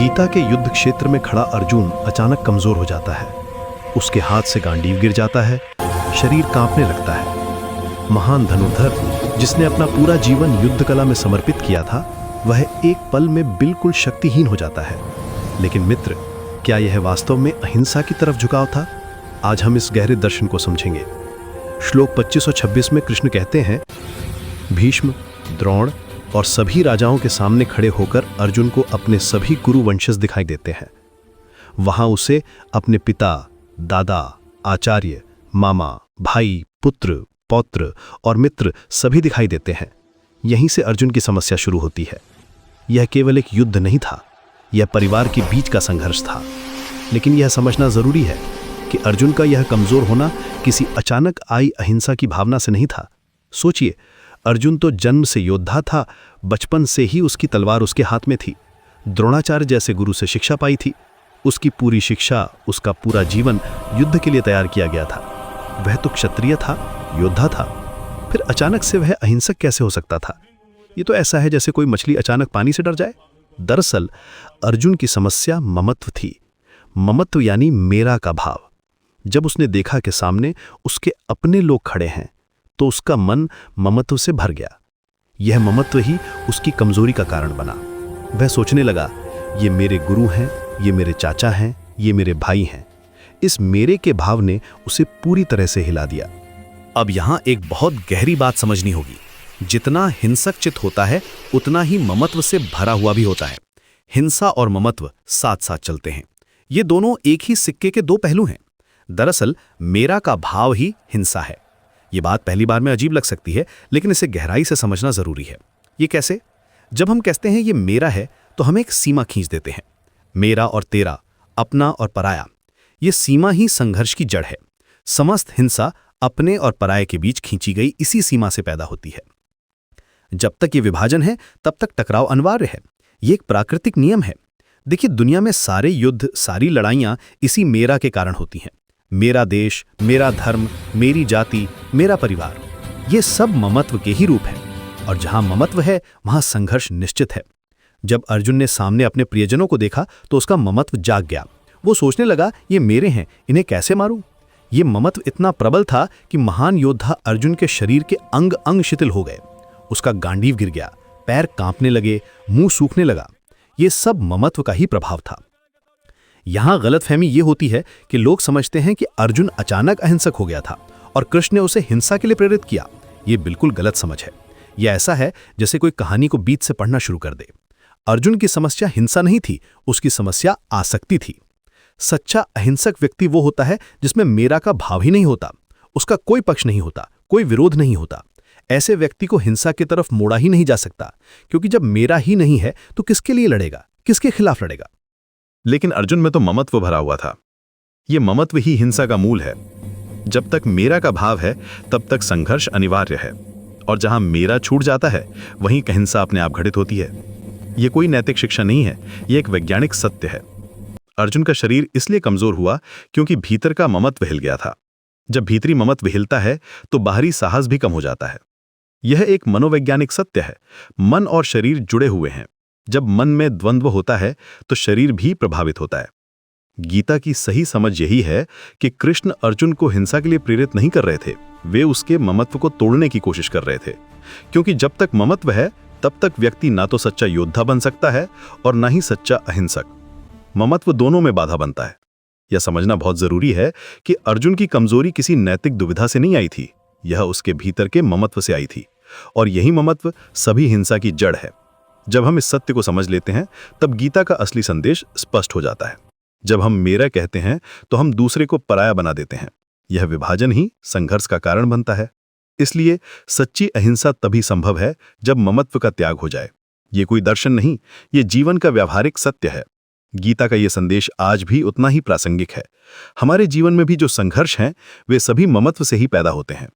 गीता के युद्ध क्षेत्र में खड़ा अर्जुन अचानक कमजोर हो जाता है। उसके हाथ से गांडीव गिर जाता है, शरीर कांपने लगता है। महान धनुर्धर जिसने अपना पूरा जीवन युद्ध कला में समर्पित किया था, वह एक पल में बिल्कुल शक्तिहीन हो जाता है। लेकिन मित्र, क्या यह वास्तव में अहिंसा की तरफ झुकाव था? आज हम इस गहरे दर्शन को समझेंगे। श्लोक 25 और 26 में कृष्ण कहते हैं, भीष्म, द्रोण और सभी राजाओं के सामने खड़े होकर अर्जुन को अपने सभी गुरु वंशज दिखाई देते हैं। वहां उसे अपने पिता, दादा, आचार्य, मामा, भाई, पुत्र, पौत्र और मित्र सभी दिखाई देते हैं। यहीं से अर्जुन की समस्या शुरू होती है। यह केवल एक युद्ध नहीं था, यह परिवार के बीच का संघर्ष था। लेकिन यह समझना जरूरी है कि अर्जुन का यह कमजोर होना किसी अचानक आई अहिंसा की भावना से नहीं था। सोचिए, अर्जुन तो जन्म से योद्धा था, बचपन से ही उसकी तलवार उसके हाथ में थी। द्रोणाचार्य जैसे गुरु से शिक्षा पाई थी। उसकी पूरी शिक्षा, उसका पूरा जीवन युद्ध के लिए तैयार किया गया था। वह तो क्षत्रिय था, योद्धा था। फिर अचानक से वह अहिंसक कैसे हो सकता था? ये तो ऐसा है जैसे कोई मछली अचानक पानी से डर जाए। दरअसल अर्जुन की समस्या ममत्व थी। ममत्व यानी मेरा का भाव। जब उसने देखा कि सामने उसके अपने लोग खड़े हैं, तो उसका मन ममत्व से भर गया। यह ममत्व ही उसकी कमजोरी का कारण बना। वह सोचने लगा, ये मेरे गुरु हैं, ये मेरे चाचा हैं, ये मेरे भाई हैं। इस मेरे के भाव ने उसे पूरी तरह से हिला दिया। अब यहां एक बहुत गहरी बात समझनी होगी। जितना हिंसक चित्त होता है, उतना ही ममत्व से भरा हुआ भी होता है। हिंसा और ममत्व साथ साथ चलते हैं। ये दोनों एक ही सिक्के के दो पहलू हैं। दरअसल मेरा का भाव ही हिंसा है। ये बात पहली बार में अजीब लग सकती है, लेकिन इसे गहराई से समझना जरूरी है। ये कैसे? जब हम कहते हैं ये मेरा है, तो हम एक सीमा खींच देते हैं। मेरा और तेरा, अपना और पराया, ये सीमा ही संघर्ष की जड़ है। समस्त हिंसा अपने और पराये के बीच खींची गई इसी सीमा से पैदा होती है। जब तक ये विभाजन है, तब तक टकराव अनिवार्य है। ये एक प्राकृतिक नियम है। देखिए, दुनिया में सारे युद्ध, सारी लड़ाइयां इसी मेरा के कारण होती हैं। मेरा देश, मेरा धर्म, मेरी जाति, मेरा परिवार, ये सब ममत्व के ही रूप हैं। और जहां ममत्व है, वहां संघर्ष निश्चित है। जब अर्जुन ने सामने अपने प्रियजनों को देखा, तो उसका ममत्व जाग गया। वो सोचने लगा, ये मेरे हैं, इन्हें कैसे मारूं? ये ममत्व इतना प्रबल था कि महान योद्धा अर्जुन के शरीर के अंग अंग शिथिल हो गए। उसका गांडीव गिर गया, पैर कांपने लगे, मुंह सूखने लगा। ये सब ममत्व का ही प्रभाव था। यहां गलतफहमी ये होती है कि लोग समझते हैं कि अर्जुन अचानक अहिंसक हो गया था और कृष्ण ने उसे हिंसा के लिए प्रेरित किया। ये बिल्कुल गलत समझ है। यह ऐसा है जैसे कोई कहानी को बीच से पढ़ना शुरू कर दे। अर्जुन की समस्या हिंसा नहीं थी, उसकी समस्या आसक्ति थी। सच्चा अहिंसक व्यक्ति वो होता है जिसमें मेरा का भाव ही नहीं होता, उसका कोई पक्ष नहीं होता, कोई विरोध नहीं होता। ऐसे व्यक्ति को हिंसा की तरफ मोड़ा ही नहीं जा सकता, क्योंकि जब मेरा ही नहीं है तो किसके लिए लड़ेगा, किसके खिलाफ लड़ेगा? लेकिन अर्जुन में तो ममत्व भरा हुआ था। ये ममत्व ही हिंसा का मूल है। जब तक मेरा का भाव है, तब तक संघर्ष अनिवार्य है। और जहां मेरा छूट जाता है, वहीं हिंसा अपने आप घटित होती है। ये कोई नैतिक शिक्षा नहीं है, ये एक वैज्ञानिक सत्य है। अर्जुन का शरीर इसलिए कमजोर हुआ क्योंकि भीतर का ममत्व हिल गया था। जब भीतरी ममत्व हिलता है, तो बाहरी साहस भी कम हो जाता है। यह एक मनोवैज्ञानिक सत्य है। मन और शरीर जुड़े हुए हैं। जब मन में द्वंद्व होता है, तो शरीर भी प्रभावित होता है। गीता की सही समझ यही है कि कृष्ण अर्जुन को हिंसा के लिए प्रेरित नहीं कर रहे थे, वे उसके ममत्व को तोड़ने की कोशिश कर रहे थे। क्योंकि जब तक ममत्व है, तब तक व्यक्ति ना तो सच्चा योद्धा बन सकता है और ना ही सच्चा अहिंसक। ममत्व दोनों में बाधा बनता है। यह समझना बहुत जरूरी है कि अर्जुन की कमजोरी किसी नैतिक दुविधा से नहीं आई थी, यह उसके भीतर के ममत्व से आई थी। और यही ममत्व सभी हिंसा की जड़ है। जब हम इस सत्य को समझ लेते हैं, तब गीता का असली संदेश स्पष्ट हो जाता है। जब हम मेरा कहते हैं, तो हम दूसरे को पराया बना देते हैं। यह विभाजन ही संघर्ष का कारण बनता है। इसलिए सच्ची अहिंसा तभी संभव है जब ममत्व का त्याग हो जाए। ये कोई दर्शन नहीं, ये जीवन का व्यावहारिक सत्य है। गीता का यह संदेश आज भी उतना ही प्रासंगिक है। हमारे जीवन में भी जो संघर्ष हैं, वे सभी ममत्व से ही पैदा होते हैं।